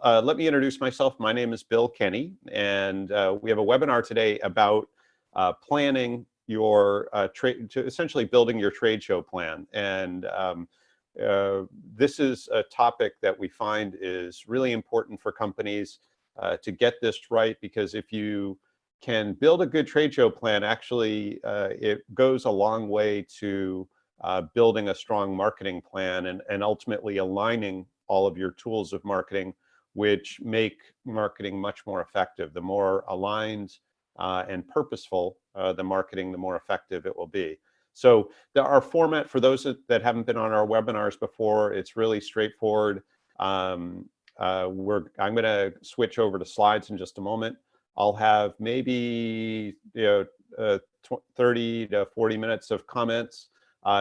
let me introduce myself. My name is Bill Kenny, and we have a webinar today about planning your trade, to essentially building your trade show plan. And this is a topic that we find is really important for companies to get this right, because if you can build a good trade show plan, actually it goes a long way to building a strong marketing plan and ultimately aligning all of your tools of marketing, which make marketing much more effective. The more aligned and purposeful the marketing, the more effective it will be. So our format, for those that haven't been on our webinars before, it's really straightforward. I'm going to switch over to slides in just a moment. I'll have maybe 30 to 40 minutes of comments.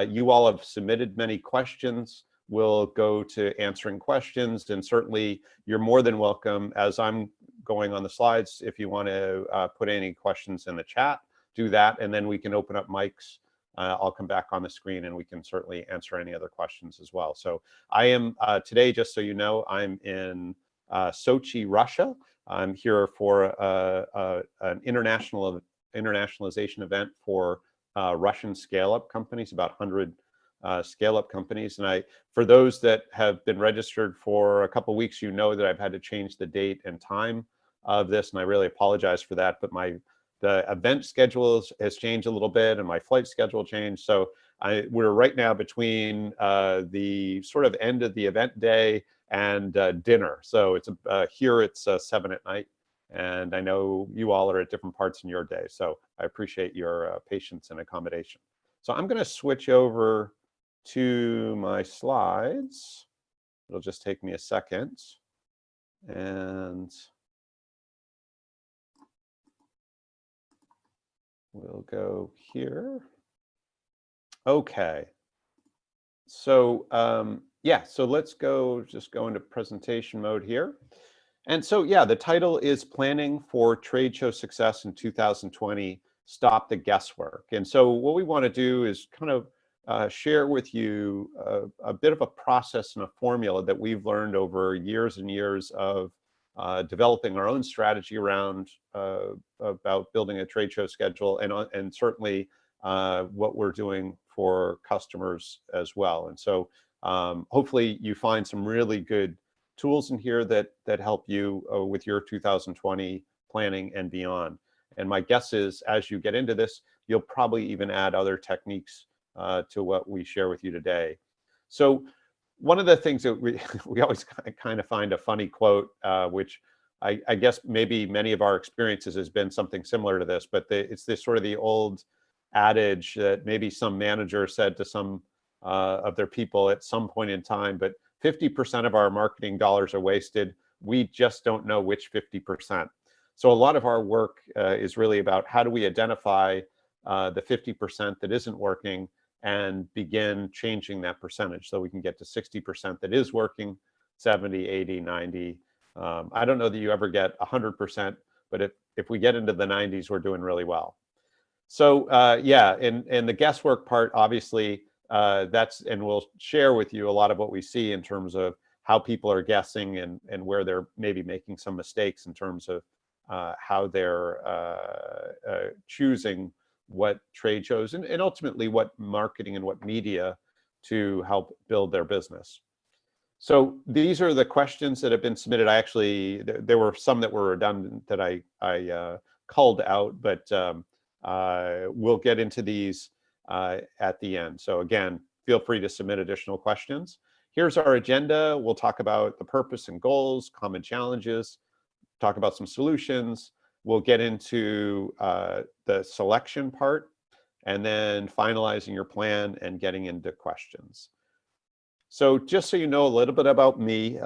You all have submitted many questions. We'll go to answering questions, and certainly you're more than welcome, as I'm going on the slides, if you want to put any questions in the chat, do that, and then we can open up mics. I'll come back on the screen and we can certainly answer any other questions as well. So I am today, just so you know, I'm in Sochi, Russia. I'm here for an internationalization event for Russian scale-up companies, about 100 scale-up companies. And for those that have been registered for a couple of weeks, you know that I've had to change the date and time of this, and I really apologize for that. But the event schedule has changed a little bit, and my flight schedule changed. So we're right now between the sort of end of the event day and dinner. So it's here it's 7 at night, and I know you all are at different parts in your day. So I appreciate your patience and accommodation. So I'm going to switch over to my slides. It'll just take me a second. And we'll go here. Okay. So yeah, so let's just go into presentation mode here. And so yeah, the title is Planning for Trade Show Success in 2020, Stop the Guesswork. And so what we want to do is kind of share with you a bit of a process and a formula that we've learned over years and years of developing our own strategy around about building a trade show schedule, and certainly what we're doing for customers as well. And so hopefully you find some really good tools in here that help you with your 2020 planning and beyond. And my guess is, as you get into this, you'll probably even add other techniques to what we share with you today. So one of the things that we always kind of find a funny quote, which I guess maybe many of our experiences has been something similar to this, but it's this sort of the old adage that maybe some manager said to some of their people at some point in time, but 50% of our marketing dollars are wasted. We just don't know which 50%. So a lot of our work is really about how do we identify the 50% that isn't working and begin changing that percentage so we can get to 60% that is working, 70, 80, 90. I don't know that you ever get 100%, but if we get into the 90s, we're doing really well. So yeah, and the guesswork part, obviously, and we'll share with you a lot of what we see in terms of how people are guessing and where they're maybe making some mistakes in terms of how they're choosing what trade shows and ultimately what marketing and what media to help build their business. So these are the questions that have been submitted. There were some that were redundant that I culled out, but we'll get into these at the end. So again, feel free to submit additional questions. Here's our agenda. We'll talk about the purpose and goals, common challenges, talk about some solutions. We'll get into the selection part, and then finalizing your plan and getting into questions. So just so you know a little bit about me,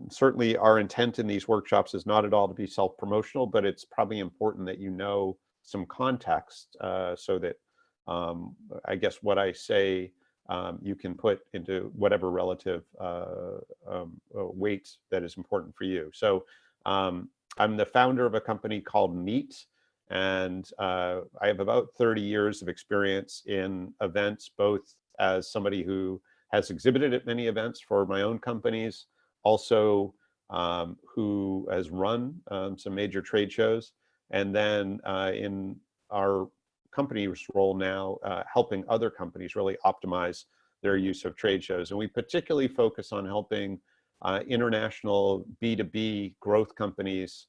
certainly our intent in these workshops is not at all to be self-promotional, but it's probably important that you know some context so that I guess what I say you can put into whatever relative weight that is important for you. So I'm the founder of a company called Meet, and I have about 30 years of experience in events, both as somebody who has exhibited at many events for my own companies, also who has run some major trade shows, and then in our company's role now, helping other companies really optimize their use of trade shows. And we particularly focus on helping international B2B growth companies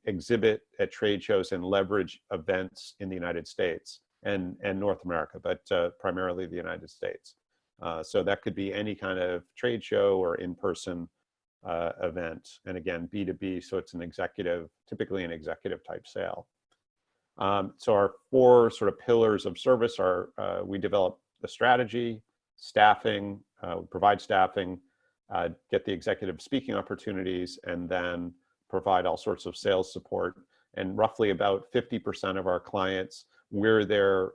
exhibit at trade shows and leverage events in the United States and North America, but primarily the United States. So that could be any kind of trade show or in-person event. And again, B2B, so it's an executive, typically an executive type sale. So our four sort of pillars of service are we develop the strategy, staffing, provide staffing, get the executive speaking opportunities, and then provide all sorts of sales support. And roughly about 50% of our clients, we're their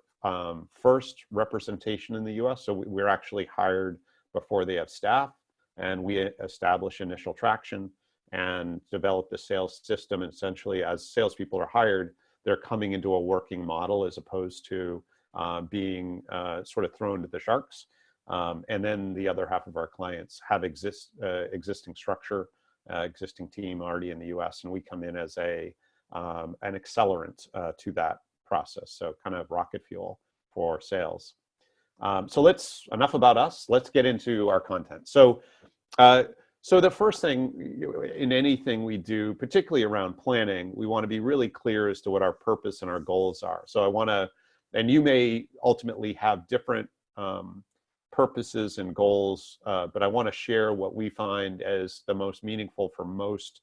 first representation in the US. So we're actually hired before they have staff, and we establish initial traction and develop the sales system. And essentially, as salespeople are hired, they're coming into a working model as opposed to being sort of thrown to the sharks. And then the other half of our clients have existing structure, existing team already in the US, and we come in as an accelerant to that process. So kind of rocket fuel for sales. So enough about us. Let's get into our content. So the first thing in anything we do, particularly around planning, we want to be really clear as to what our purpose and our goals are. So I want to, and you may ultimately have different purposes and goals, but I want to share what we find as the most meaningful for most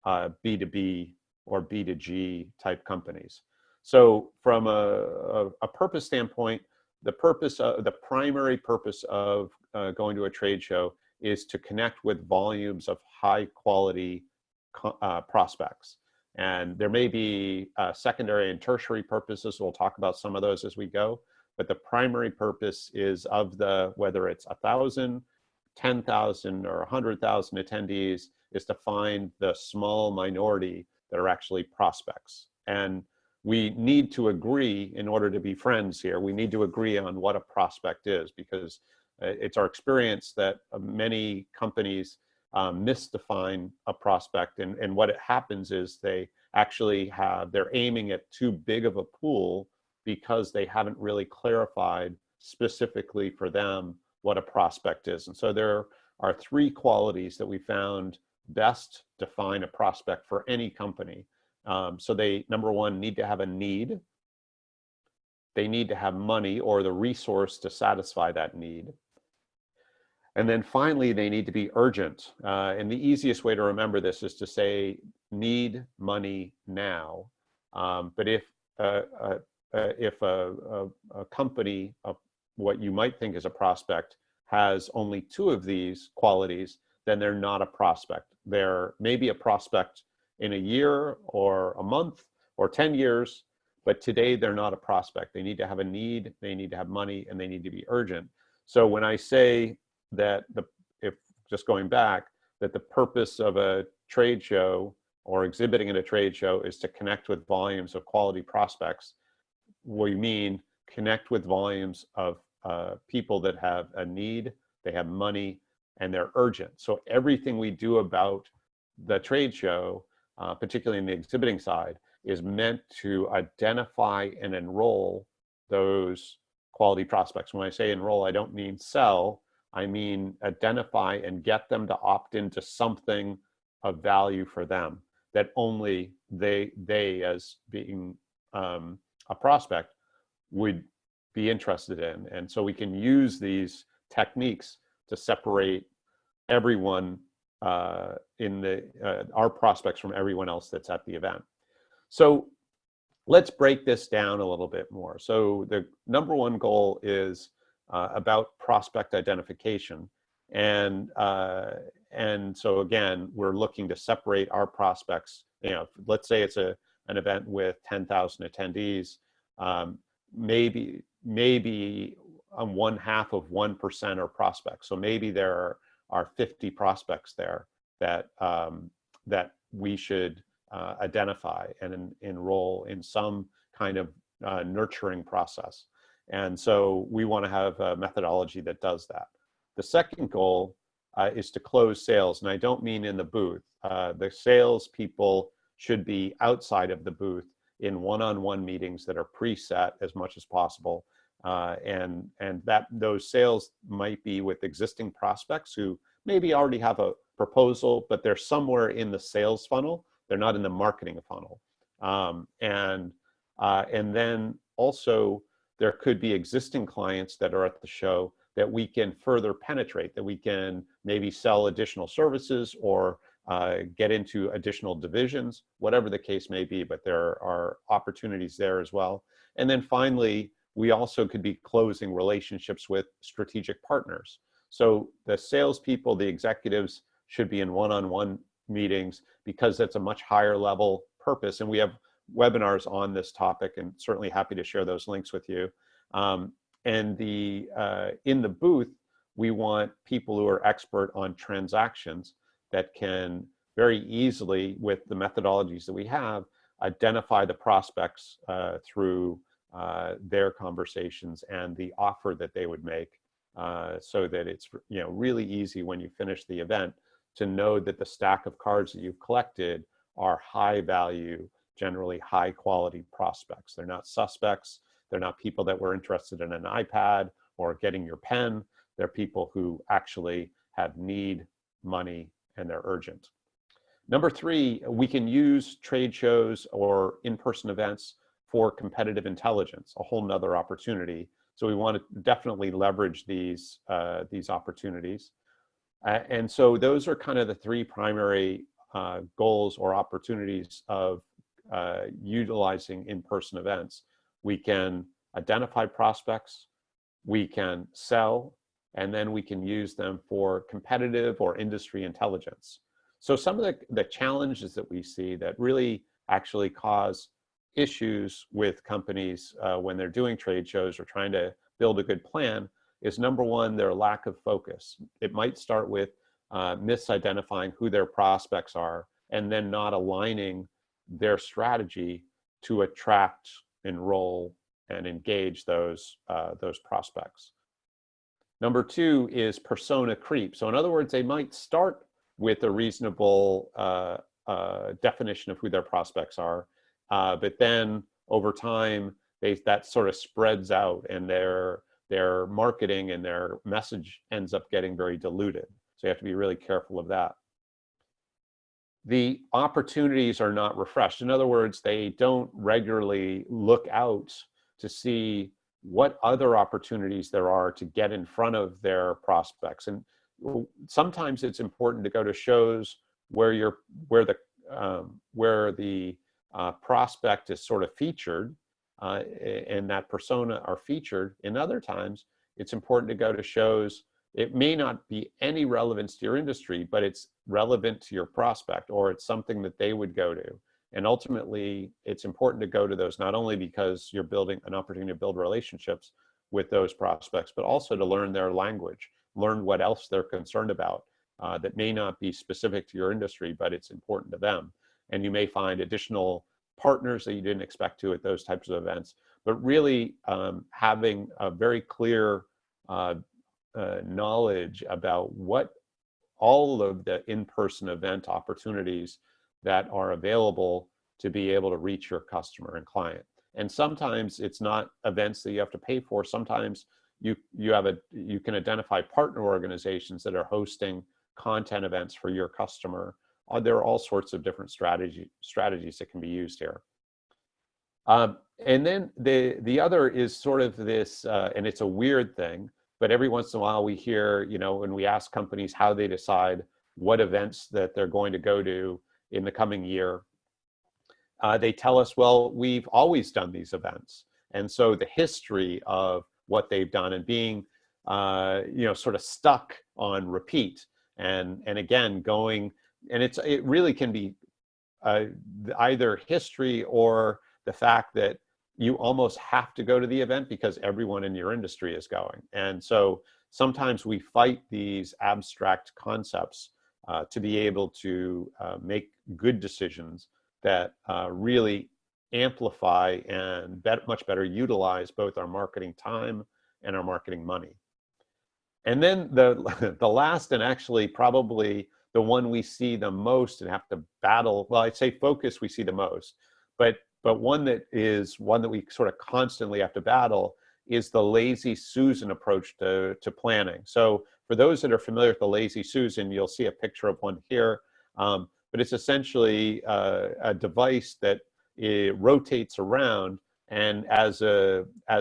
B2B or B2G type companies. So from a purpose standpoint, the primary purpose of going to a trade show is to connect with volumes of high quality prospects. And there may be secondary and tertiary purposes. We'll talk about some of those as we go. But the primary purpose is whether it's 1,000, 10,000, or 100,000 attendees, is to find the small minority that are actually prospects. And we need to agree, in order to be friends here, we need to agree on what a prospect is, because it's our experience that many companies misdefine a prospect. And what happens is they're aiming at too big of a pool because they haven't really clarified specifically for them what a prospect is. And so there are three qualities that we found best define a prospect for any company. So they, number one, need to have a need. They need to have money or the resource to satisfy that need. And then finally, they need to be urgent. And the easiest way to remember this is to say, need money now. But if a company, what you might think is a prospect, has only two of these qualities, then they're not a prospect. They're maybe a prospect in a year or a month or 10 years, but today they're not a prospect. They need to have a need, they need to have money, and they need to be urgent. So when I say that, if just going back, that the purpose of a trade show or exhibiting at a trade show is to connect with volumes of quality prospects, we mean connect with volumes of people that have a need, they have money, and they're urgent. So everything we do about the trade show, particularly in the exhibiting side, is meant to identify and enroll those quality prospects. When I say enroll, I don't mean sell. I mean identify and get them to opt into something of value for them that only they as being a prospect would be interested in. And so we can use these techniques to separate everyone our prospects from everyone else that's at the event. So let's break this down a little bit more. So the number one goal is about prospect identification. And so again, we're looking to separate our prospects. Let's say it's an event with 10,000 attendees. Maybe 0.5% are prospects. So maybe there are 50 prospects there that we should identify and enroll in some kind of nurturing process. And so we want to have a methodology that does that. The second goal is to close sales. And I don't mean in the booth. The sales people should be outside of the booth in one-on-one meetings that are preset as much as possible. And that those sales might be with existing prospects who maybe already have a proposal, but they're somewhere in the sales funnel. They're not in the marketing funnel. And then also there could be existing clients that are at the show that we can further penetrate, that we can maybe sell additional services or get into additional divisions, whatever the case may be, but there are opportunities there as well. And then finally, we also could be closing relationships with strategic partners. So the salespeople, the executives should be in one-on-one meetings because that's a much higher level purpose. And we have webinars on this topic and certainly happy to share those links with you. And in the booth, we want people who are expert on transactions that can very easily, with the methodologies that we have, identify the prospects through their conversations and the offer that they would make, so that it's really easy when you finish the event to know that the stack of cards that you've collected are high value, generally high quality prospects. They're not suspects. They're not people that were interested in an iPad or getting your pen. They're people who actually have need, money, and they're urgent. Number three, we can use trade shows or in-person events for competitive intelligence, a whole nother opportunity. So we want to definitely leverage these opportunities. And so those are kind of the three primary goals or opportunities of utilizing in-person events. We can identify prospects, we can sell, and then we can use them for competitive or industry intelligence. So some of the challenges that we see that really actually cause issues with companies when they're doing trade shows or trying to build a good plan is, number one, their lack of focus. It might start with misidentifying who their prospects are and then not aligning their strategy to attract, enroll, and engage those prospects. Number two is persona creep. So in other words, they might start with a reasonable definition of who their prospects are, but then over time, that sort of spreads out and their marketing and their message ends up getting very diluted. So you have to be really careful of that. The opportunities are not refreshed. In other words, they don't regularly look out to see what other opportunities there are to get in front of their prospects. And sometimes it's important to go to shows where the prospect is sort of featured and that persona are featured. In other times, it's important to go to shows. It may not be any relevance to your industry, but it's relevant to your prospect, or it's something that they would go to. And ultimately, it's important to go to those, not only because you're building an opportunity to build relationships with those prospects, but also to learn their language, learn what else they're concerned about that may not be specific to your industry, but it's important to them. And you may find additional partners that you didn't expect to at those types of events. But really having a very clear knowledge about what all of the in-person event opportunities that are available to be able to reach your customer and client. And sometimes it's not events that you have to pay for. Sometimes you can identify partner organizations that are hosting content events for your customer. There are all sorts of different strategies that can be used here. And then the other is sort of this, and it's a weird thing, but every once in a while we hear, when we ask companies how they decide what events that they're going to go to in the coming year, they tell us, well, we've always done these events. And so the history of what they've done and being, sort of stuck on repeat and again, going, and it really can be either history or the fact that you almost have to go to the event because everyone in your industry is going. And so sometimes we fight these abstract concepts to be able to make good decisions that really amplify and much better utilize both our marketing time and our marketing money. And then the the last, and actually probably the one we see the most and have to battle, well, I'd say focus we see the most, but one that is one that we sort of constantly have to battle is the lazy Susan approach to planning. So for those that are familiar with the lazy Susan, you'll see a picture of one here. But it's essentially a device that it rotates around, and as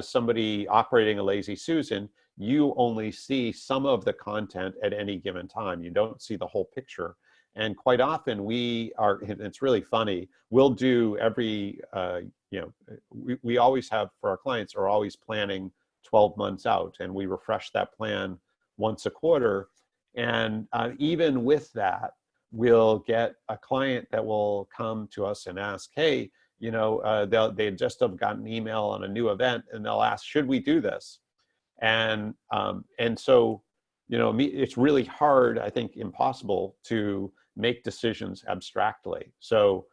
somebody operating a lazy Susan, you only see some of the content at any given time. You don't see the whole picture. And quite often it's really funny, we'll do every, we always have, for our clients, are always planning 12 months out, and we refresh that plan once a quarter. And even with that, we'll get a client that will come to us and ask, hey, they just have gotten an email on a new event, and they'll ask, should we do this? And so, it's really hard, I think impossible, to make decisions abstractly. So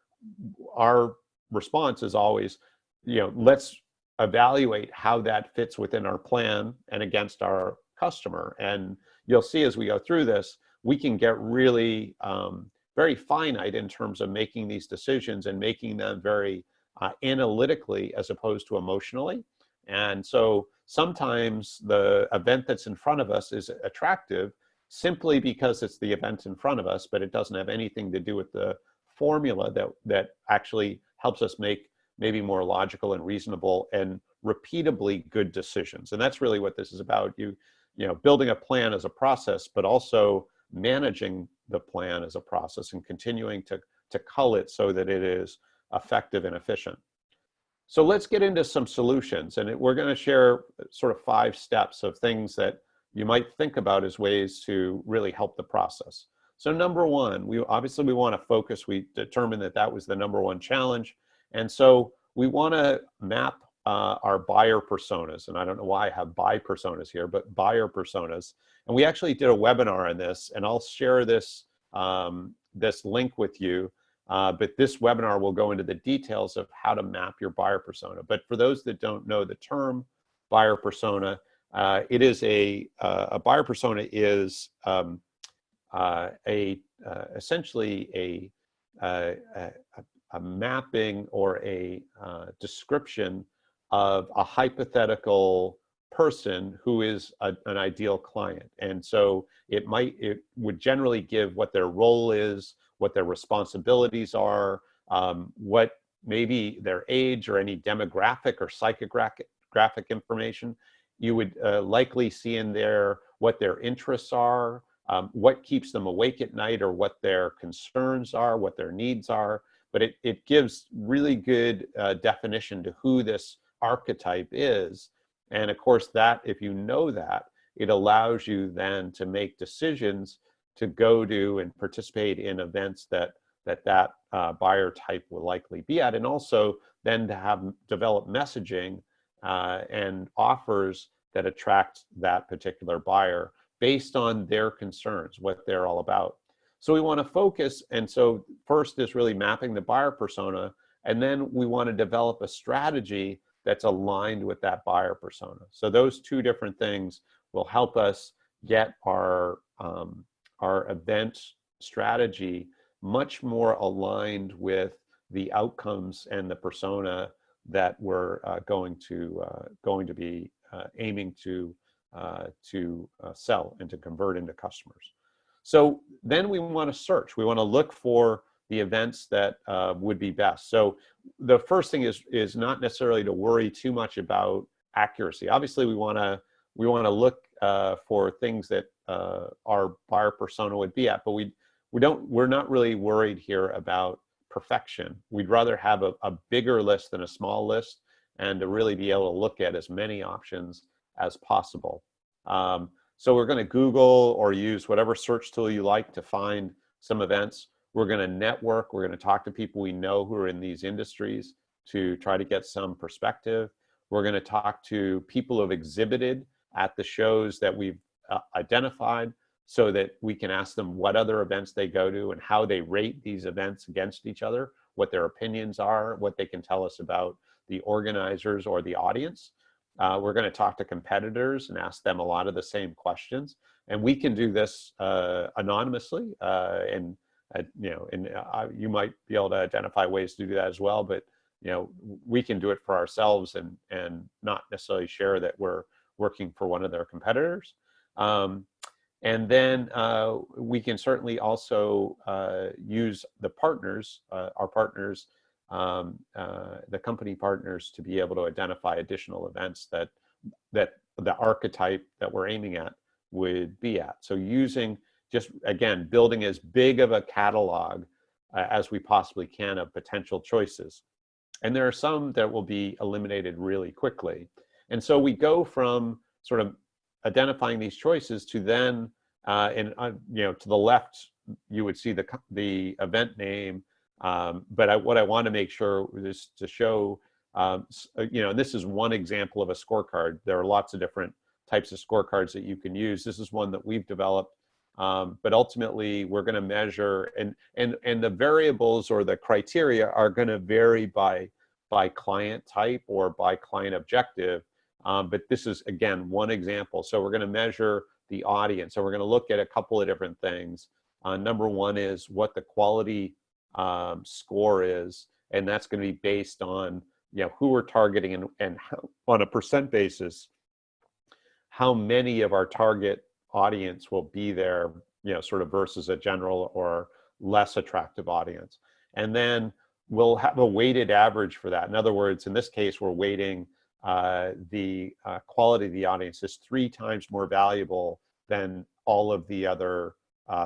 our response is always, let's evaluate how that fits within our plan and against our customer. And you'll see as we go through this, we can get really very finite in terms of making these decisions and making them very analytically as opposed to emotionally. And so sometimes the event that's in front of us is attractive simply because it's the event in front of us, but it doesn't have anything to do with the formula that actually helps us make maybe more logical and reasonable and repeatably good decisions. And that's really what this is about. Building a plan as a process, but also managing the plan as a process and continuing to cull it so that it is effective and efficient. So let's get into some solutions, and we're going to share sort of 5 steps of things that you might think about as ways to really help the process. So number one, we want to focus. We determined that was the number one challenge. And so we want to map our buyer personas. And I don't know why I have buy personas here, but buyer personas. And we actually did a webinar on this, and I'll share this, this link with you. But this webinar will go into the details of how to map your buyer persona. But for those that don't know the term buyer persona, it is a buyer persona is essentially a mapping or a description of a hypothetical person who is an ideal client. And so it would generally give what their role is, what their responsibilities are, what maybe their age or any demographic or psychographic information. You would likely see in there what their interests are, what keeps them awake at night, or what their concerns are, what their needs are. But it gives really good definition to who this archetype is. And of course, that, if you know that, it allows you then to make decisions to go to and participate in events that buyer type will likely be at, and also then to develop messaging and offers that attract that particular buyer based on their concerns, what they're all about. So we want to focus, and so first is really mapping the buyer persona, and then we want to develop a strategy that's aligned with that buyer persona. So those 2 different things will help us get our event strategy much more aligned with the outcomes and the persona that we're going to be aiming to sell and to convert into customers. So then we want to search. We want to look for the events that would be best. So the first thing is not necessarily to worry too much about accuracy. Obviously, we want to look for things that our buyer persona would be at, but we're not really worried here about perfection. We'd rather have a bigger list than a small list, and to really be able to look at as many options as possible. So we're going to Google or use whatever search tool you like to find some events. We're going to network. We're going to talk to people we know who are in these industries to try to get some perspective. We're going to talk to people who have exhibited at the shows that we've identified, so that we can ask them what other events they go to and how they rate these events against each other, what their opinions are, what they can tell us about the organizers or the audience. We're going to talk to competitors and ask them a lot of the same questions. And we can do this anonymously, and you might be able to identify ways to do that as well. But we can do it for ourselves and not necessarily share that we're working for one of their competitors. And then we can certainly also use the partners, our partners, the company partners, to be able to identify additional events that the archetype that we're aiming at would be at. So using, just again, building as big of a catalog as we possibly can of potential choices. And there are some that will be eliminated really quickly. And so we go from sort of identifying these choices to then, to the left, you would see the event name. But what I want to make sure is to show, and this is one example of a scorecard. There are lots of different types of scorecards that you can use. This is one that we've developed. But ultimately, we're going to measure, and the variables or the criteria are going to vary by client type or by client objective. But this is, again, one example. So we're going to measure the audience. So we're going to look at a couple of different things. Number one is what the quality score is, and that's going to be based on who we're targeting and how, on a percent basis, how many of our target audience will be there, sort of versus a general or less attractive audience. And then we'll have a weighted average for that. In other words, in this case, we're weighting the quality of the audience is 3 times more valuable than all of the other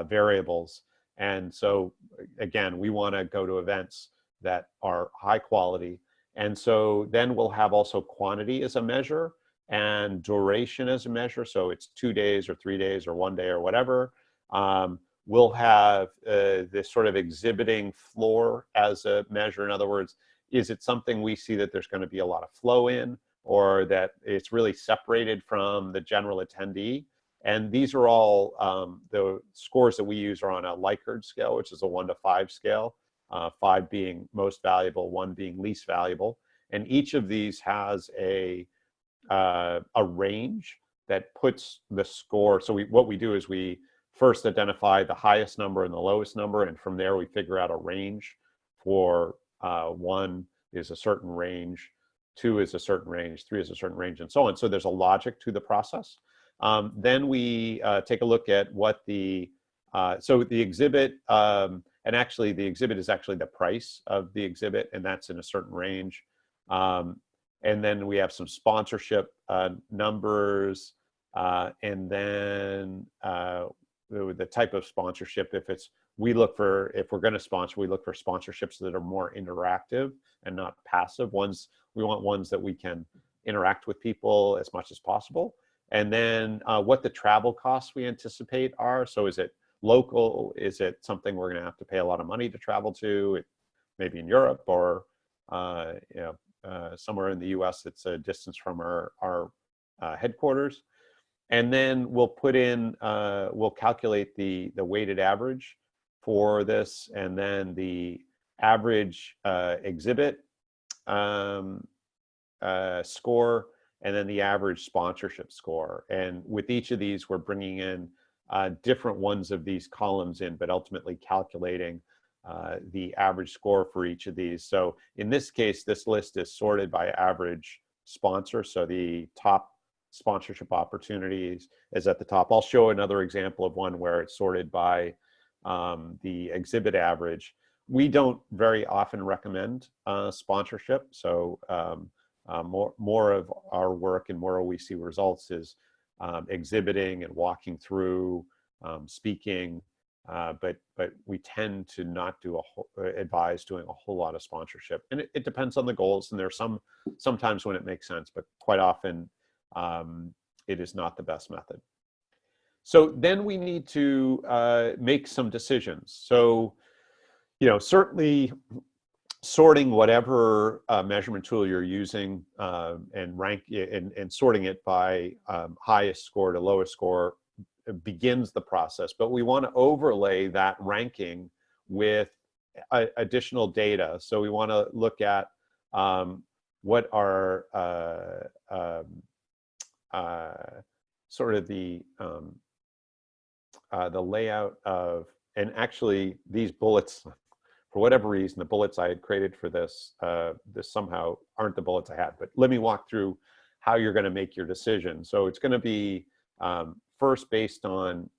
variables. And so, again, we want to go to events that are high quality. And so then we'll have also quantity as a measure and duration as a measure. So it's 2 days or 3 days or 1 day or whatever. We'll have this sort of exhibiting floor as a measure. In other words, is it something we see that there's going to be a lot of flow in, or that it's really separated from the general attendee? And these are all the scores that we use are on a Likert scale, which is a 1 to 5 scale, 5 being most valuable, 1 being least valuable. And each of these has a range that puts the score. So what we do is we first identify the highest number and the lowest number, and from there we figure out a range for 1 is a certain range, 2 is a certain range, 3 is a certain range, and so on. So there's a logic to the process. Then we take a look at what so the exhibit, and actually the exhibit is actually the price of the exhibit, and that's in a certain range. And then we have some sponsorship numbers, and then the type of sponsorship. If we're going to sponsor, we look for sponsorships that are more interactive and not passive ones. We want ones that we can interact with people as much as possible. And then what the travel costs we anticipate are. So is it local? Is it something we're going to have to pay a lot of money to travel to? Maybe in Europe or somewhere in the US it's a distance from our headquarters. And then we'll put in, we'll calculate the weighted average for this, and then the average exhibit score, and then the average sponsorship score. And with each of these, we're bringing in different ones of these columns in, but ultimately calculating the average score for each of these. So in this case, this list is sorted by average sponsor. So the top sponsorship opportunities is at the top. I'll show another example of one where it's sorted by the exhibit average. We don't very often recommend sponsorship. So more of our work and more we see results is exhibiting and walking through, speaking, but we tend to not advise doing a whole lot of sponsorship. And it depends on the goals, and there's sometimes when it makes sense, but quite often it is not the best method. So then we need to make some decisions. So, certainly sorting whatever measurement tool you're using and sorting it by highest score to lowest score begins the process. But we want to overlay that ranking with additional data. So we want to look at what are sort of the layout of, and actually these bullets, for whatever reason, the bullets I had created for this, this somehow aren't the bullets I had, but let me walk through how you're going to make your decision. So it's going to be first based on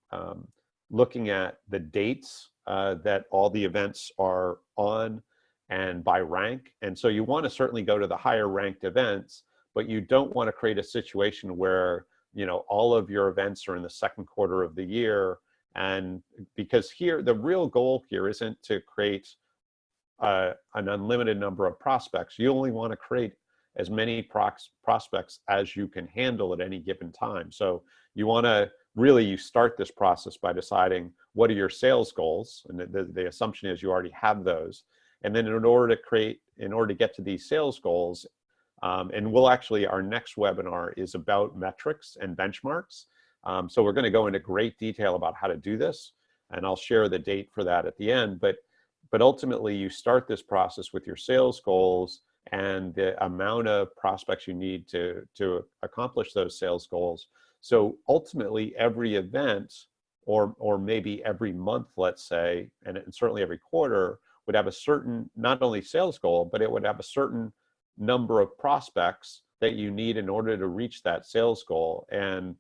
looking at the dates that all the events are on and by rank. And so you want to certainly go to the higher ranked events, but you don't want to create a situation where, you know, all of your events are in the second quarter of the year. And because here, the real goal here isn't to create an unlimited number of prospects. You only want to create as many prospects as you can handle at any given time. So you want to really, you start this process by deciding what are your sales goals, and the assumption is you already have those. And then in order to get to these sales goals, and we'll actually, our next webinar is about metrics and benchmarks. So we're going to go into great detail about how to do this, and I'll share the date for that at the end. But ultimately, you start this process with your sales goals and the amount of prospects you need to accomplish those sales goals. So ultimately, every event, or maybe every month, let's say, and certainly every quarter, would have a certain, not only sales goal, but it would have a certain number of prospects that you need in order to reach that sales goal. And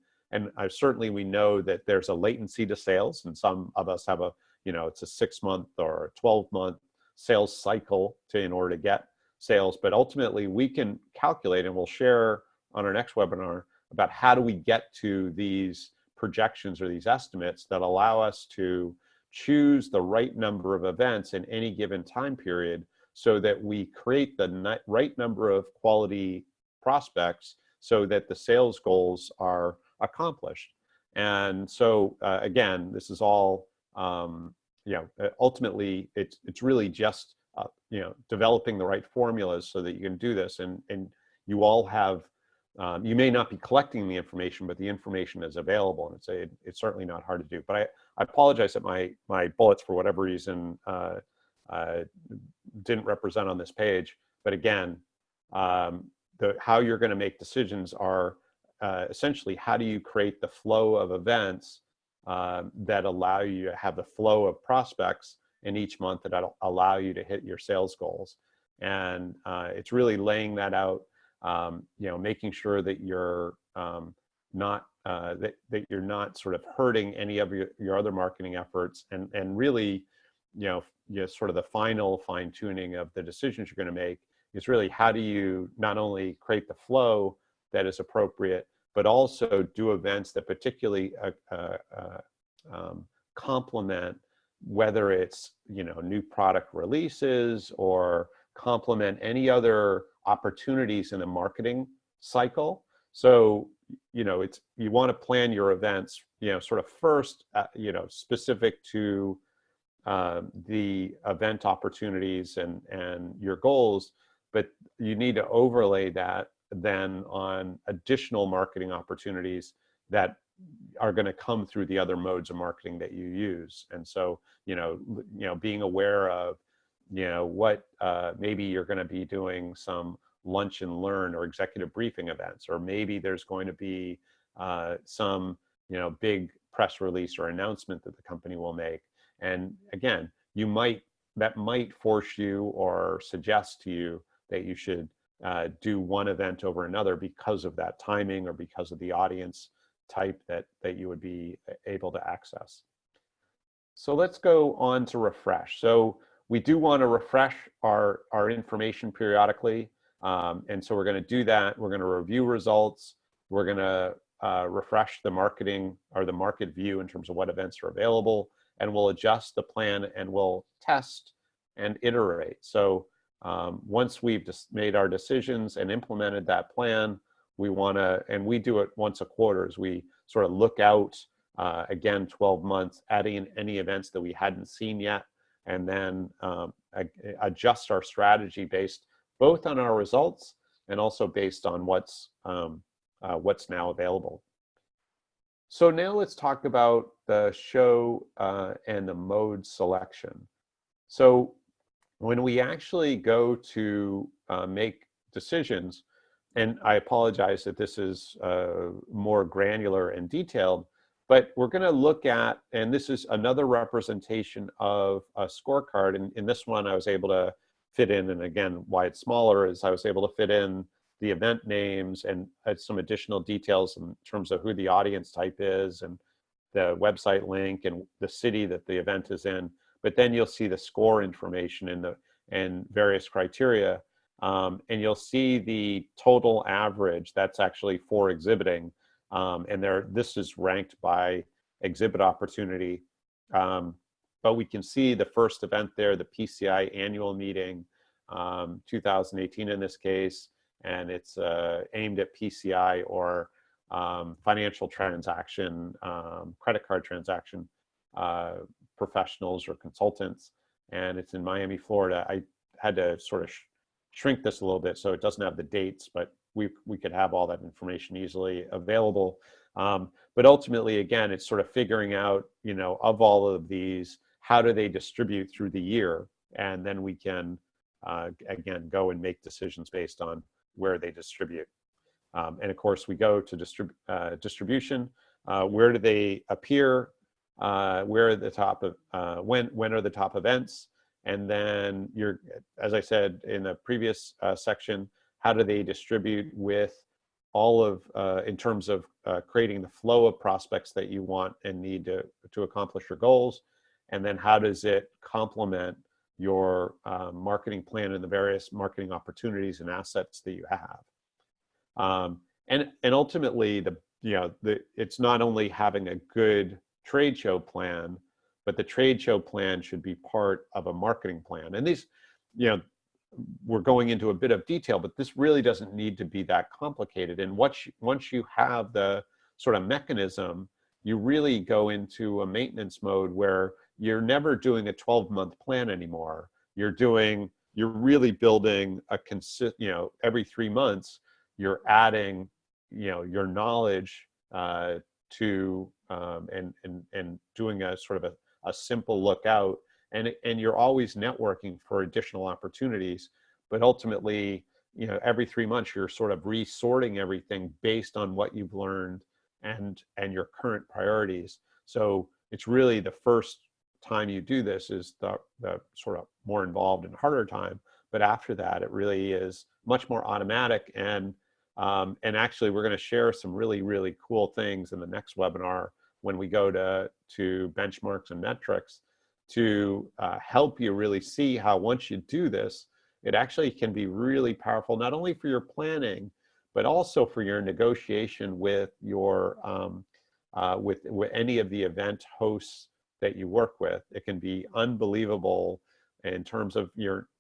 certainly we know that there's a latency to sales, and some of us have a, you know, it's a 6-month or a 12-month sales cycle in order to get sales. But ultimately we can calculate, and we'll share on our next webinar about how do we get to these projections or these estimates that allow us to choose the right number of events in any given time period, so that we create the right number of quality prospects so that the sales goals are accomplished. And so again, this is all, you know, ultimately it's really just, you know, developing the right formulas so that you can do this. And you all have, you may not be collecting the information, but the information is available, and it's certainly not hard to do. But I apologize that my bullets, for whatever reason, didn't represent on this page. But again, how you're going to make decisions are essentially, how do you create the flow of events that allow you to have the flow of prospects in each month that allow you to hit your sales goals. And it's really laying that out, you know, making sure that you're not that you're not sort of hurting any of your other marketing efforts, and really, you know, sort of the final fine tuning of the decisions you're going to make is really, how do you not only create the flow that is appropriate, but also do events that particularly complement, whether it's, you know, new product releases or complement any other opportunities in the marketing cycle. So, you know, you want to plan your events, you know, sort of first, you know, specific to the event opportunities and your goals, but you need to overlay that then on additional marketing opportunities that are going to come through the other modes of marketing that you use. And so, you know, being aware of, you know, what maybe you're going to be doing some lunch and learn or executive briefing events, or maybe there's going to be some, you know, big press release or announcement that the company will make. And again, that might force you or suggest to you that you should do one event over another because of that timing or because of the audience type that you would be able to access. So let's go on to refresh. So we do want to refresh our information periodically. And so we're going to do that. We're going to review results. We're going to refresh the marketing or the market view in terms of what events are available, and we'll adjust the plan and we'll test and iterate. So once we've just made our decisions and implemented that plan, we want to, and we do it once a quarter, as we sort of look out again 12 months, adding any events that we hadn't seen yet, and then adjust our strategy based both on our results and also based on what's now available. So now let's talk about the show and the mode selection. So when we actually go to make decisions. And I apologize that this is more granular and detailed, but we're going to look at, and this is another representation of a scorecard. And in this one, I was able to fit in, and again, why it's smaller is I was able to fit in the event names and some additional details in terms of who the audience type is and the website link and the city that the event is in. But then you'll see the score information and various criteria. And you'll see the total average that's actually for exhibiting. And this is ranked by exhibit opportunity. But we can see the first event there, the PCI annual meeting, 2018 in this case, and it's aimed at PCI or financial transaction, credit card transaction professionals or consultants, and it's in Miami, Florida. I had to sort of shrink this a little bit so it doesn't have the dates, but we could have all that information easily available. But ultimately, again, it's sort of figuring out, of all of these, how do they distribute through the year? And then we can, again, go and make decisions based on where they distribute. And of course, we go to distribution. Where do they appear? Where are the top of, when are the top events? And then as I said in the previous section, how do they distribute with all of, in terms of creating the flow of prospects that you want and need to accomplish your goals? And then how does it complement your marketing plan and the various marketing opportunities and assets that you have? And ultimately, it's not only having a good trade show plan, but the trade show plan should be part of a marketing plan. And these, we're going into a bit of detail, but this really doesn't need to be that complicated. And once you have the sort of mechanism, you really go into a maintenance mode where you're never doing a 12-month plan anymore. You're really building every 3 months, you're adding, your knowledge to and doing a sort of a simple look out, and you're always networking for additional opportunities. But ultimately, every 3 months you're sort of resorting everything based on what you've learned and your current priorities. So it's really the first time you do this is the sort of more involved and harder time. But after that, it really is much more automatic. And actually, we're going to share some really, really cool things in the next webinar when we go to benchmarks and metrics to help you really see how once you do this, it actually can be really powerful, not only for your planning, but also for your negotiation with your with any of the event hosts that you work with. It can be unbelievable in terms of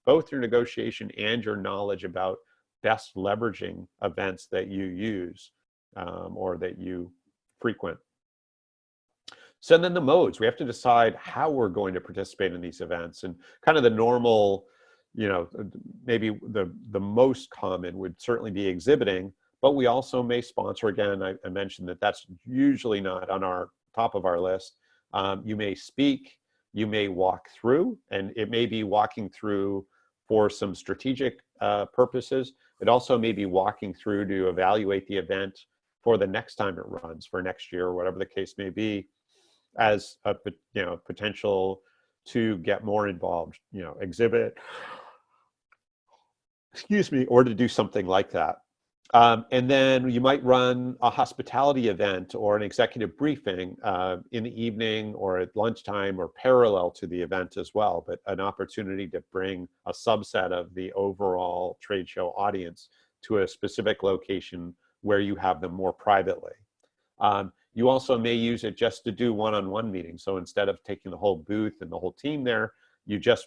both your negotiation and your knowledge about best leveraging events that you use or that you frequent. So then the modes, we have to decide how we're going to participate in these events, and kind of the normal, maybe the most common would certainly be exhibiting, but we also may sponsor. Again, I mentioned that's usually not on our top of our list. You may speak, you may walk through, and it may be walking through for some strategic purposes. It also may be walking through to evaluate the event for the next time it runs, for next year, or whatever the case may be, as a potential to get more involved, exhibit, or to do something like that. And then you might run a hospitality event or an executive briefing in the evening or at lunchtime or parallel to the event as well, but an opportunity to bring a subset of the overall trade show audience to a specific location where you have them more privately. You also may use it just to do one-on-one meetings. So instead of taking the whole booth and the whole team there, you just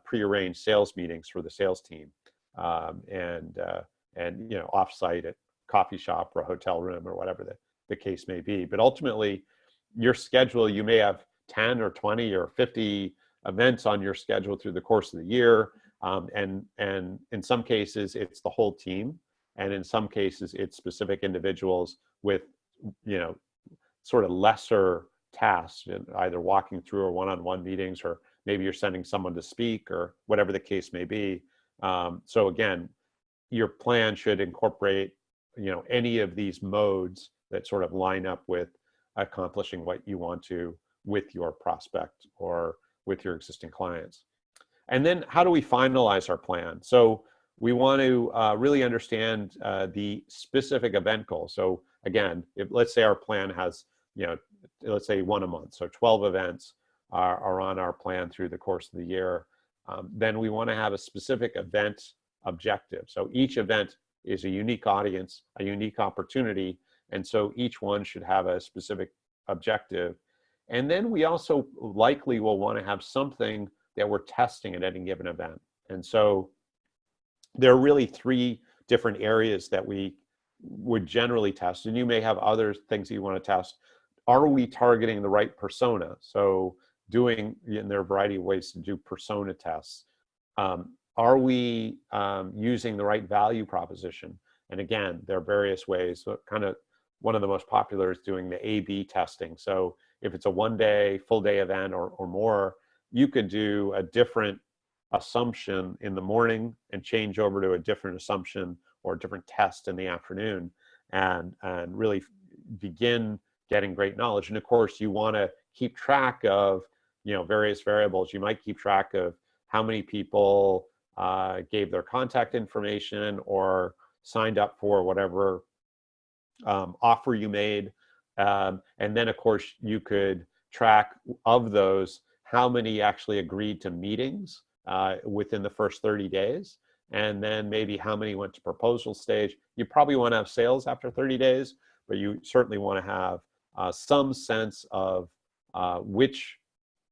prearrange sales meetings for the sales team and offsite at coffee shop or a hotel room or whatever the case may be. But ultimately, your schedule, you may have 10 or 20 or 50 events on your schedule through the course of the year. And in some cases, it's the whole team. And in some cases, it's specific individuals with, sort of lesser tasks, either walking through or one-on-one meetings, or maybe you're sending someone to speak or whatever the case may be. So again, your plan should incorporate, any of these modes that sort of line up with accomplishing what you want to with your prospect or with your existing clients. And then how do we finalize our plan? So we want to really understand the specific event goal. So again, let's say our plan has, let's say one a month. So 12 events are on our plan through the course of the year. Then we want to have a specific event objective. So each event is a unique audience, a unique opportunity. And so each one should have a specific objective. And then we also likely will want to have something that we're testing at any given event. And so there are really 3 different areas that we would generally test. And you may have other things that you want to test. Are we targeting the right persona? So and there are a variety of ways to do persona tests. Are we using the right value proposition? And again, there are various ways. So kind of one of the most popular is doing the A/B testing. So if it's a one-day, full-day event or more, you could do a different assumption in the morning and change over to a different assumption or a different test in the afternoon, and really begin getting great knowledge. And of course, you want to keep track of various variables. You might keep track of how many people gave their contact information or signed up for whatever offer you made. And then, of course, you could track of those how many actually agreed to meetings within the first 30 days. And then maybe how many went to proposal stage. You probably want to have sales after 30 days, but you certainly want to have some sense of which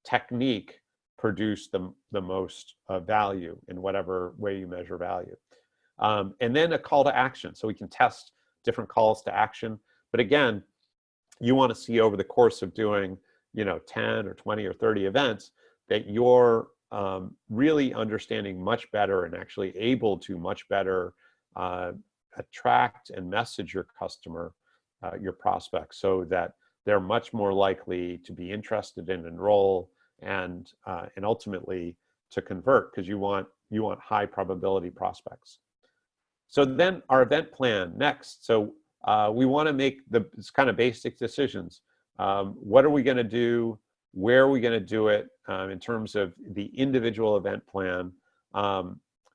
technique produced the most value in whatever way you measure value. And then a call to action. So we can test different calls to action. But again, you want to see over the course of doing 10 or 20 or 30 events that you're really understanding much better and actually able to much better attract and message your customer, your prospects, so that they're much more likely to be interested and enroll and ultimately to convert, because you want high probability prospects. So then our event plan next. So we want to make it's kind of basic decisions. What are we going to do? Where are we going to do it in terms of the individual event plan?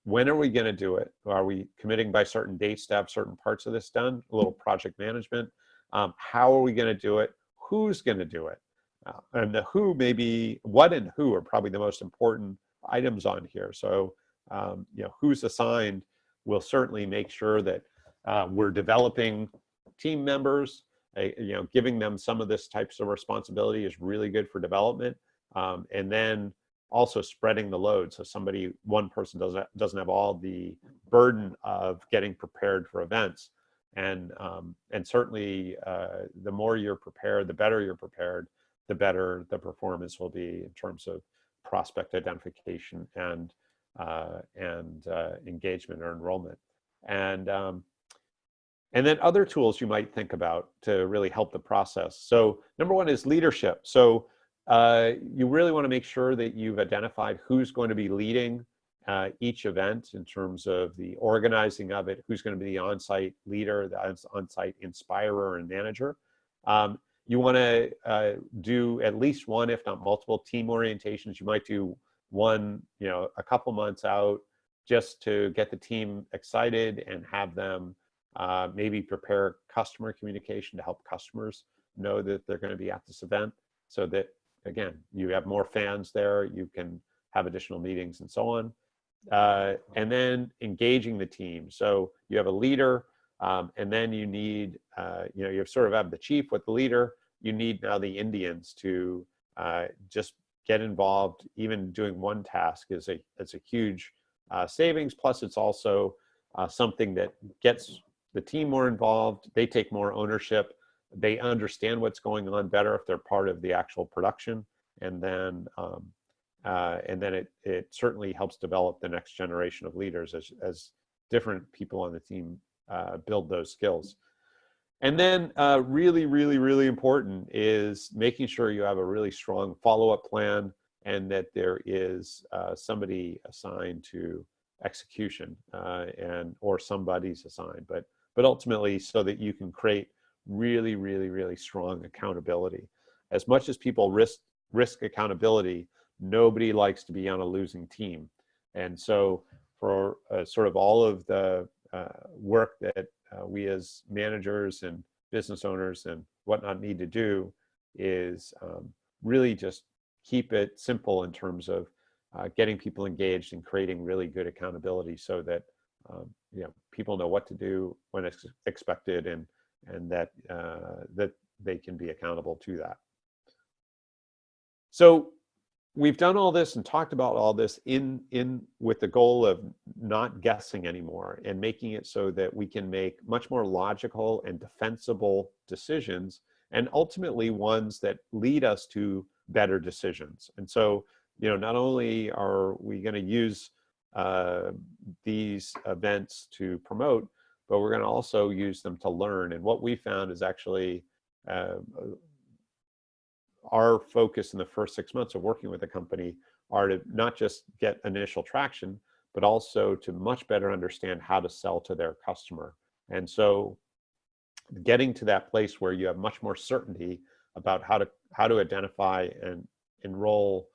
When are we going to do it? Are we committing by certain dates to have certain parts of this done? A little project management. How are we going to do it? Who's going to do it? And the who, maybe what and who are probably the most important items on here. So, who's assigned will certainly make sure that we're developing team members. Giving them some of this types of responsibility is really good for development. And then also spreading the load. So one person doesn't have all the burden of getting prepared for events. And certainly the more you're prepared, the better you're prepared, the better the performance will be in terms of prospect identification and engagement or enrollment. And then other tools you might think about to really help the process. So number one is leadership. So you really want to make sure that you've identified who's going to be leading each event in terms of the organizing of it, who's going to be the on-site leader, the on-site inspirer and manager. You want to do at least one, if not multiple, team orientations. You might do one, a couple months out, just to get the team excited and have them maybe prepare customer communication to help customers know that they're going to be at this event, so that, again, you have more fans there, you can have additional meetings and so on. And then engaging the team. So you have a leader, and then you need, you sort of have the chief with the leader. You need now the Indians to just get involved. Even doing one task is a huge savings. Plus, it's also something that gets the team more involved. They take more ownership. They understand what's going on better if they're part of the actual production. And then it certainly helps develop the next generation of leaders as different people on the team build those skills. And then really, really, really important is making sure you have a really strong follow-up plan, and that there is somebody assigned to execution, or somebody's assigned, but ultimately so that you can create really, really, really strong accountability. As much as people risk accountability, nobody likes to be on a losing team. And so for sort of all of the work that we as managers and business owners and whatnot need to do is really just keep it simple in terms of getting people engaged and creating really good accountability so that people know what to do when it's expected, and that that they can be accountable to that. So we've done all this and talked about all this in with the goal of not guessing anymore and making it so that we can make much more logical and defensible decisions, and ultimately ones that lead us to better decisions. And so, not only are we going to use these events to promote, but we're going to also use them to learn. And what we found is actually our focus in the first 6 months of working with the company are to not just get initial traction, but also to much better understand how to sell to their customer. And so getting to that place where you have much more certainty about how to identify and enroll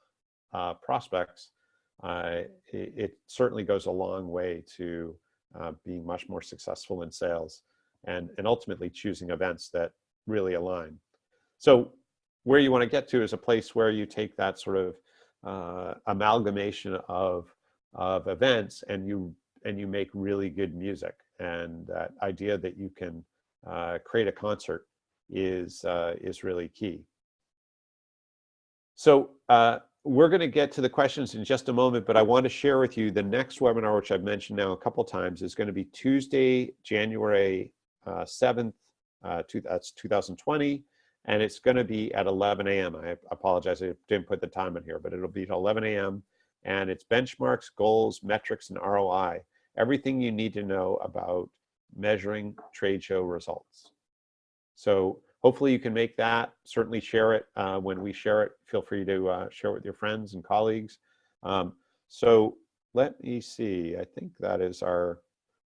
prospects, it certainly goes a long way to being much more successful in sales, and ultimately choosing events that really align. So where you want to get to is a place where you take that sort of amalgamation of events and you make really good music. And that idea that you can create a concert is really key. So we're going to get to the questions in just a moment, but I want to share with you the next webinar, which I've mentioned now a couple of times, is going to be Tuesday, January 7th, that's 2020. And it's going to be at 11 a.m. I apologize, I didn't put the time in here, but it'll be at 11 a.m. And it's benchmarks, goals, metrics, and ROI. Everything you need to know about measuring trade show results. So hopefully you can make that. Certainly share it. When we share it, feel free to share it with your friends and colleagues. So let me see. I think that is our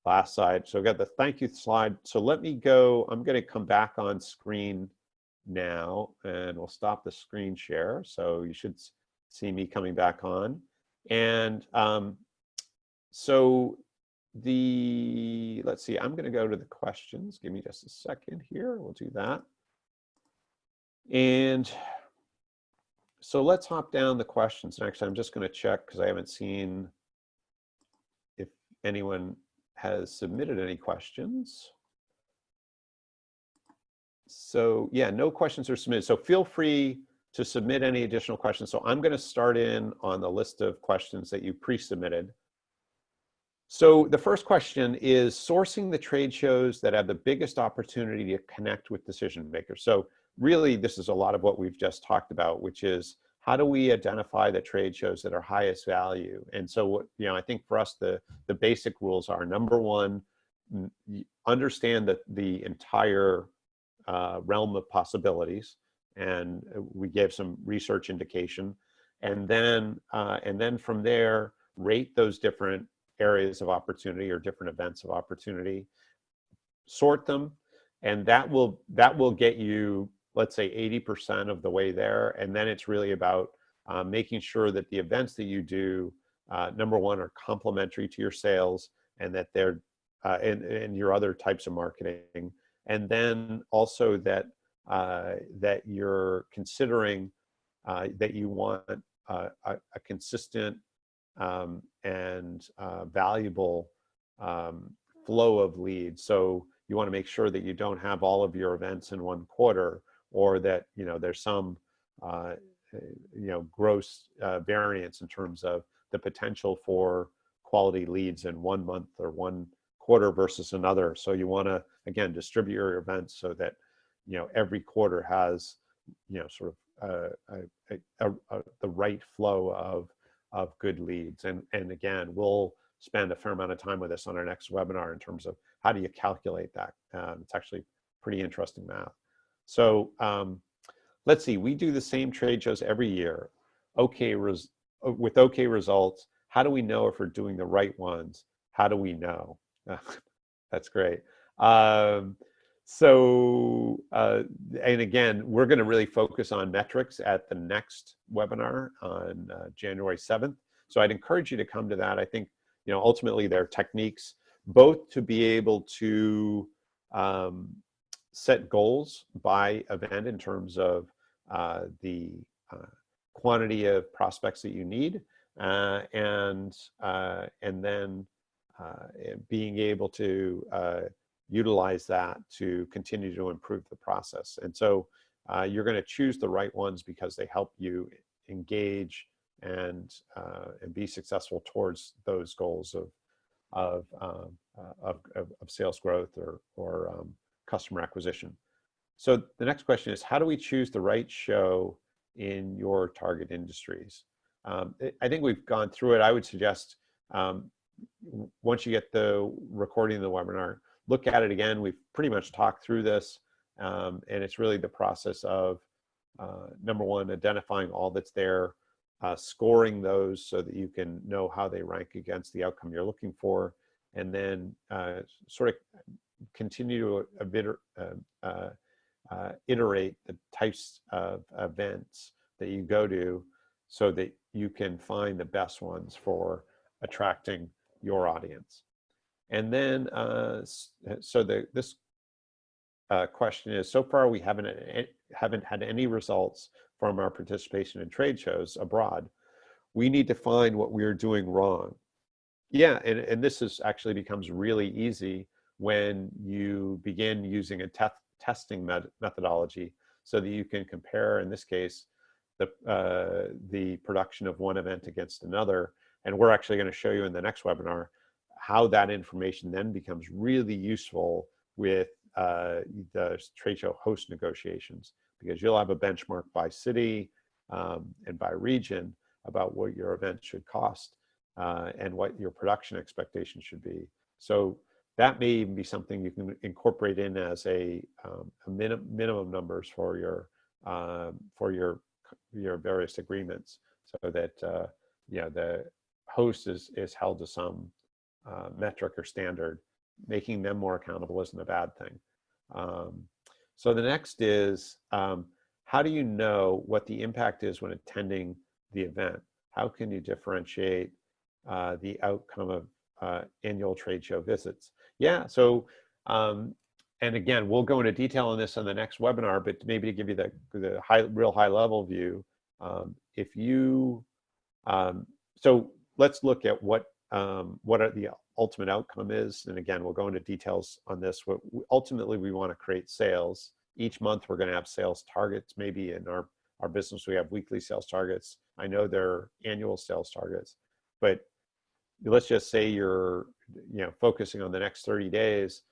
last slide. So I've got the thank you slide. So let me go. I'm going to come back on screen now, and we'll stop the screen share. So you should see me coming back on. And so let's see, I'm going to go to the questions. Give me just a second here. We'll do that. And so let's hop down the questions. And actually, I'm just going to check because I haven't seen if anyone has submitted any questions. So yeah, no questions are submitted. So feel free to submit any additional questions. So I'm going to start in on the list of questions that you pre-submitted. So the first question is sourcing the trade shows that have the biggest opportunity to connect with decision makers. So really, this is a lot of what we've just talked about, which is how do we identify the trade shows that are highest value? And so, I think for us, the basic rules are: number one, understand the entire realm of possibilities, and we gave some research indication, and then from there, rate those different areas of opportunity or different events of opportunity, sort them, and that will get you, let's say, 80% of the way there. And then it's really about making sure that the events that you do, number one, are complementary to your sales, and that they're and your other types of marketing, and then also that that you're considering that you want a consistent and valuable flow of leads. So you want to make sure that you don't have all of your events in one quarter, or that there's some gross variance in terms of the potential for quality leads in 1 month or 1 quarter versus another. So you want to, again, distribute your events so that every quarter has sort of the right flow of good leads. And again, we'll spend a fair amount of time with this on our next webinar in terms of how do you calculate that. It's actually pretty interesting math. So let's see, we do the same trade shows every year. With okay results. how do we know if we're doing the right ones? How do we know? That's great. Um, and again, we're going to really focus on metrics at the next webinar on January 7th. So I'd encourage you to come to that. I think, ultimately there are techniques both to be able to set goals by event in terms of the quantity of prospects that you need, and then being able to utilize that to continue to improve the process. And so you're going to choose the right ones because they help you engage and be successful towards those goals of sales growth or customer acquisition. So the next question is, how do we choose the right show in your target industries? I think we've gone through it. I would suggest once you get the recording of the webinar, look at it again. We've pretty much talked through this, and it's really the process of, number one, identifying all that's there, scoring those so that you can know how they rank against the outcome you're looking for, and then sort of continue to iterate the types of events that you go to so that you can find the best ones for attracting your audience. And then, this question is, so far we haven't had any results from our participation in trade shows abroad. We need to find what we're doing wrong. Yeah, and this actually becomes really easy when you begin using a testing methodology so that you can compare, in this case, the production of one event against another. And we're actually going to show you in the next webinar how that information then becomes really useful with the trade show host negotiations, because you'll have a benchmark by city and by region about what your event should cost and what your production expectations should be. So that may even be something you can incorporate in as a minimum numbers for your various agreements, so that the host is held to some metric or standard. Making them more accountable isn't a bad thing. So the next is, how do you know what the impact is when attending the event? How can you differentiate the outcome of annual trade show visits? Yeah, so and again, we'll go into detail on this on the next webinar, but maybe to give you the real high level view, if you so let's look at what are the ultimate outcome is. And again, we'll go into details on this. Ultimately, we want to create sales. Each month, we're going to have sales targets. Maybe in our business, we have weekly sales targets. I know there are annual sales targets, but let's just say you're focusing on the next 30 days.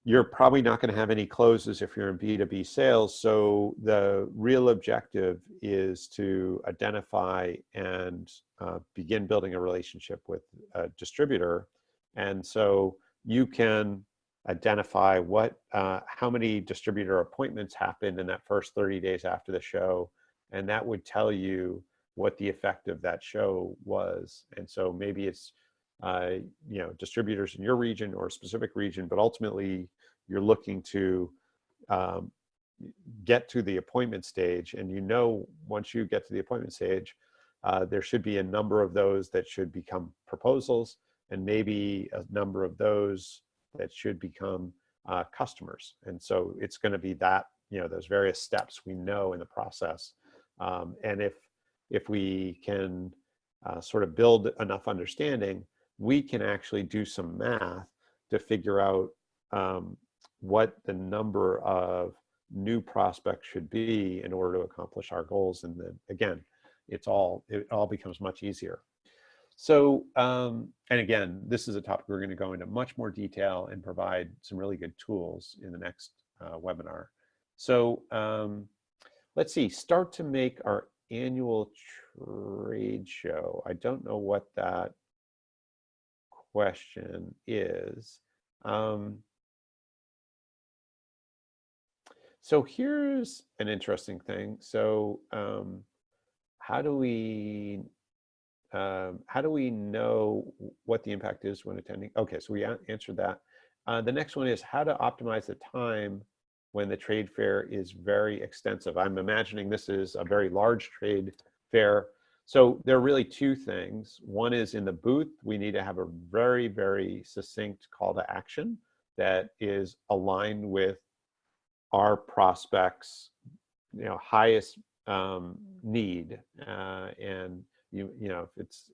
You're probably not going to have any closes if you're in B2B sales. So the real objective is to identify and begin building a relationship with a distributor. And so you can identify how many distributor appointments happened in that first 30 days after the show. And that would tell you what the effect of that show was. And so maybe it's distributors in your region or a specific region, but ultimately you're looking to get to the appointment stage. And once you get to the appointment stage, there should be a number of those that should become proposals, and maybe a number of those that should become customers. And so it's going to be that, those various steps we know in the process. And if we can sort of build enough understanding, we can actually do some math to figure out what the number of new prospects should be in order to accomplish our goals. And then again, it all becomes much easier. So, and again, this is a topic we're going to go into much more detail and provide some really good tools in the next webinar. So let's see, start to make our annual trade show. I don't know what that question is. So here's an interesting thing. So how do we how do we know what the impact is when attending? Okay, so we answered that. The next one is how to optimize the time when the trade fair is very extensive. I'm imagining this is a very large trade fair. So there are really two things. One is in the booth, we need to have a very, very succinct call to action that is aligned with our prospects, highest need. And if it's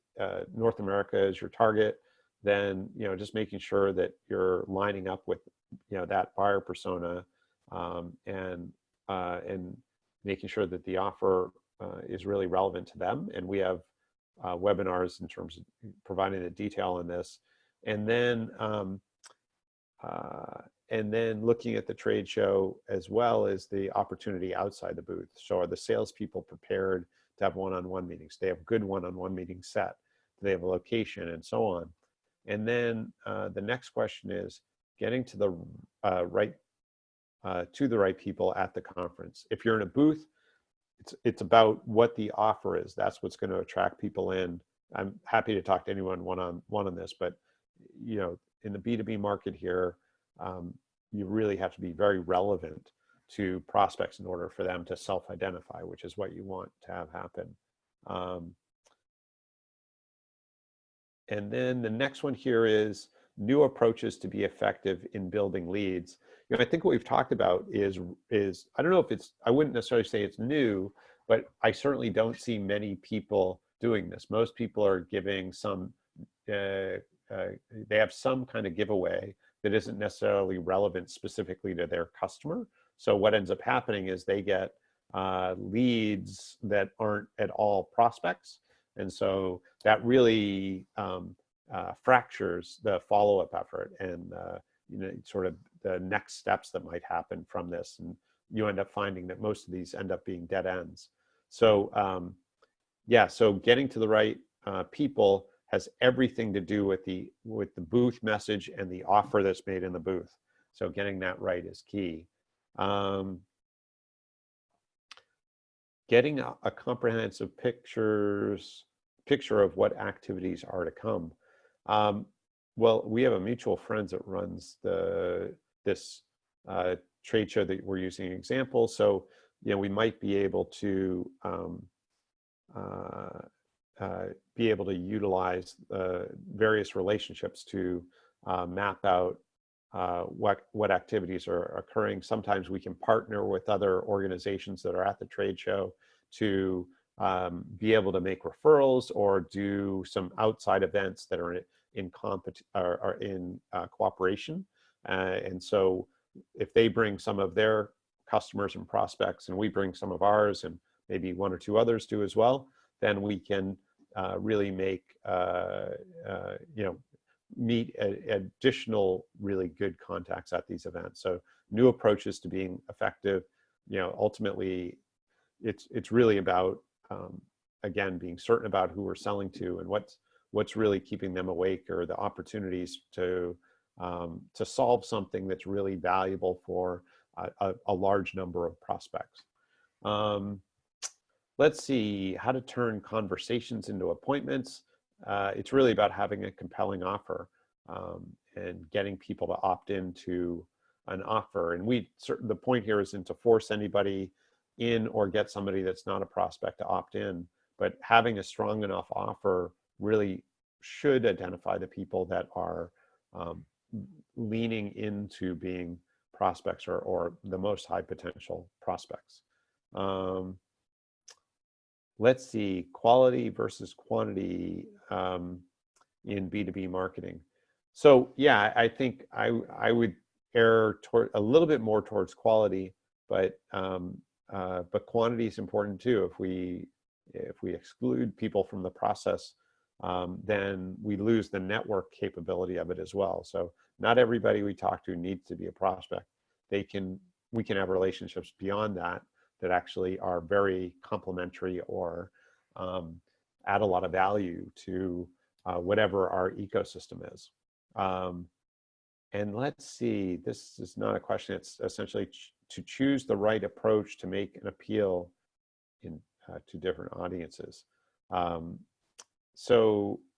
North America is your target, then just making sure that you're lining up with that buyer persona, and making sure that the offer is really relevant to them. And we have webinars in terms of providing the detail on this, and then looking at the trade show as well as the opportunity outside the booth. So are the salespeople prepared to have one-on-one meetings? Do they have good one-on-one meetings set? Do they have a location, and so on? And then the next question is getting to the right people at the conference. If you're in a booth, it's about what the offer is. That's what's going to attract people in. I'm happy to talk to anyone one-on-one on this, but in the B2B market here, you really have to be very relevant to prospects in order for them to self-identify, which is what you want to have happen. And then the next one here is new approaches to be effective in building leads. I think what we've talked about is I don't know if I wouldn't necessarily say it's new, but I certainly don't see many people doing this. Most people are giving some, they have some kind of giveaway that isn't necessarily relevant specifically to their customer. So what ends up happening is they get leads that aren't at all prospects. And so that really fractures the follow-up effort and sort of the next steps that might happen from this. And you end up finding that most of these end up being dead ends. So so getting to the right people has everything to do with the booth message and the offer that's made in the booth. So getting that right is key. Getting a comprehensive picture of what activities are to come. Well, we have a mutual friend that runs this trade show that we're using an example. So we might be able to utilize various relationships to map out what activities are occurring. Sometimes we can partner with other organizations that are at the trade show to be able to make referrals or do some outside events that are in cooperation. And so if they bring some of their customers and prospects and we bring some of ours and maybe one or two others do as well, then we can really make, meet additional really good contacts at these events. So new approaches to being effective, ultimately it's really about, again, being certain about who we're selling to and what's really keeping them awake, or the opportunities to solve something that's really valuable for a large number of prospects. Let's see, how to turn conversations into appointments. It's really about having a compelling offer and getting people to opt into an offer. And the point here isn't to force anybody in or get somebody that's not a prospect to opt in, but having a strong enough offer really should identify the people that are leaning into being prospects or the most high potential prospects. Let's see, quality versus quantity in B2B marketing. So yeah, I think I would err toward a little bit more towards quality, but quantity is important too. If we exclude people from the process, then we lose the network capability of it as well. So not everybody we talk to needs to be a prospect. We can have relationships beyond that actually are very complementary or add a lot of value to whatever our ecosystem is. And let's see, this is not a question, it's essentially to choose the right approach to make an appeal to different audiences.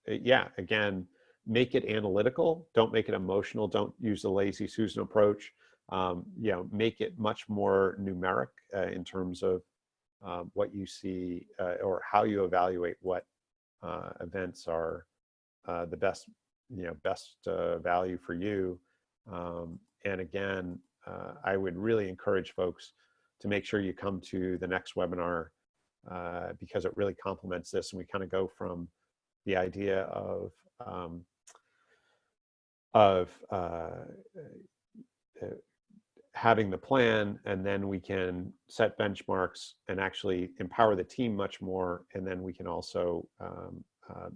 Yeah, again, make it analytical. Don't make it emotional. Don't use the lazy Susan approach. Make it much more numeric in terms of what you see or how you evaluate what events are the best value for you. And again, I would really encourage folks to make sure you come to the next webinar because it really complements this, and we kind of go from the idea um, of having the plan, and then we can set benchmarks and actually empower the team much more, and then we can also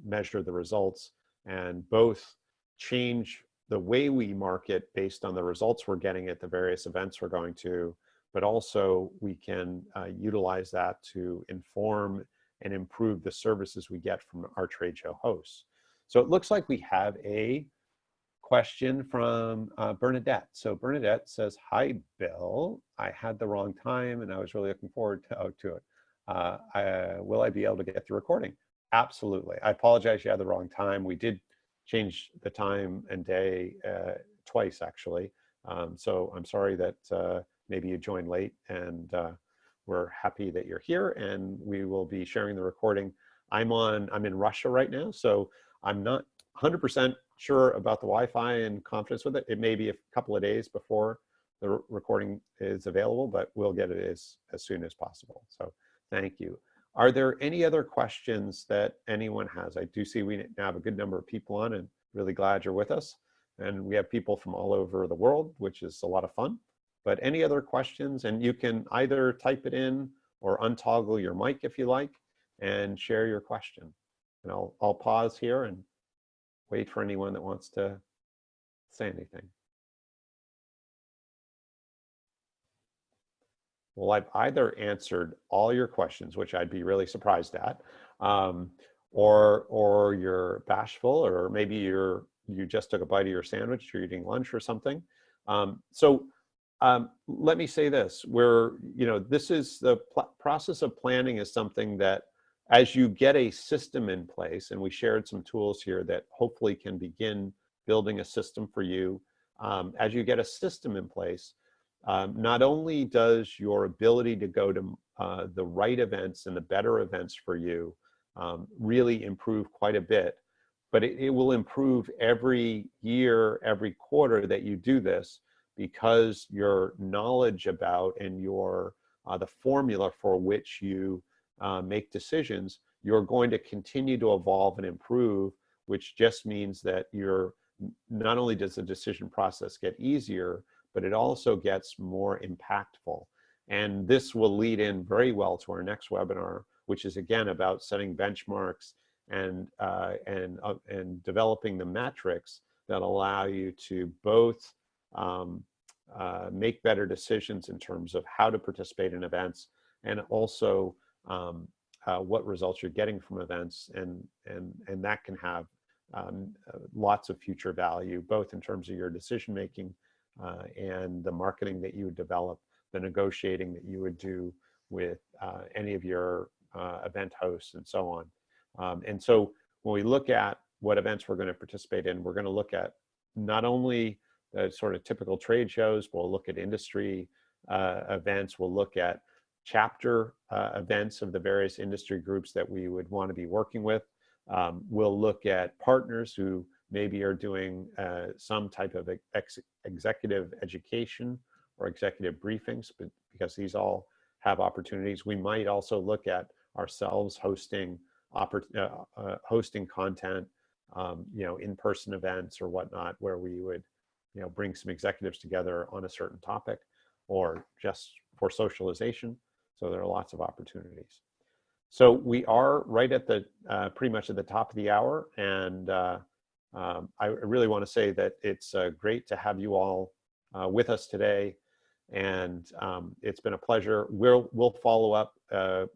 measure the results and both change the way we market based on the results we're getting at the various events we're going to, but also we can utilize that to inform and improve the services we get from our trade show hosts. So it looks like we have a question from Bernadette. So Bernadette says, "Hi, Bill. I had the wrong time and I was really looking forward to it. Will I be able to get the recording?" Absolutely. I apologize you had the wrong time. We did change the time and day twice, actually. So I'm sorry that maybe you joined late, and we're happy that you're here, and we will be sharing the recording. I'm in Russia right now, so I'm not 100% sure about the Wi-Fi and confidence with it. It may be a couple of days before the recording is available, but we'll get it as soon as possible. So thank you. Are there any other questions that anyone has? I do see we now have a good number of people on, and really glad you're with us. And we have people from all over the world, which is a lot of fun. But any other questions? And you can either type it in or untoggle your mic if you like and share your question. And I'll pause here and wait for anyone that wants to say anything. Well, I've either answered all your questions, which I'd be really surprised at, or you're bashful, or maybe you just took a bite of your sandwich, you're eating lunch or something. Let me say this: this is the process of planning is something that, as you get a system in place, and we shared some tools here that hopefully can begin building a system for you. As you get a system in place, not only does your ability to go to the right events and the better events for you really improve quite a bit, but it will improve every year, every quarter that you do this, because your knowledge about and your the formula for which you make decisions, you're going to continue to evolve and improve, which just means that not only does the decision process get easier, but it also gets more impactful. And this will lead in very well to our next webinar, which is again about setting benchmarks and developing the metrics that allow you to both make better decisions in terms of how to participate in events, and also what results you're getting from events, and that can have lots of future value, both in terms of your decision making and the marketing that you would develop, the negotiating that you would do with any of your event hosts, and so on. And so when we look at what events we're going to participate in, we're going to look at not only the sort of typical trade shows, we'll look at industry events, we'll look at chapter events of the various industry groups that we would want to be working with. We'll look at partners who maybe are doing some type of executive education or executive briefings, but because these all have opportunities. We might also look at ourselves hosting content, in-person events or whatnot, where we would bring some executives together on a certain topic, or just for socialization. So there are lots of opportunities. So we are right at the pretty much at the top of the hour, and I really want to say that it's great to have you all with us today, and it's been a pleasure. We'll follow up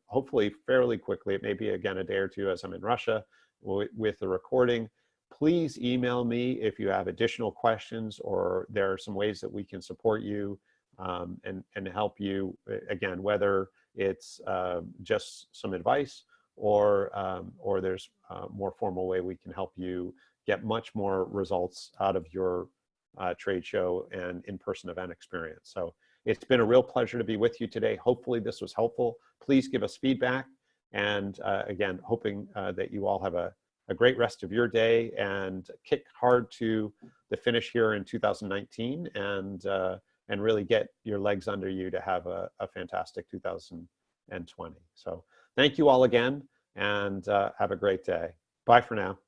hopefully fairly quickly. It may be again a day or two as I'm in Russia with the recording. Please email me if you have additional questions, or there are some ways that we can support you and help you, again, whether it's just some advice or there's a more formal way we can help you get much more results out of your trade show and in-person event experience. So it's been a real pleasure to be with you today. Hopefully this was helpful. Please give us feedback. And again, hoping that you all have a great rest of your day and kick hard to the finish here in 2019 and really get your legs under you to have a fantastic 2020. So thank you all again, and have a great day. Bye for now.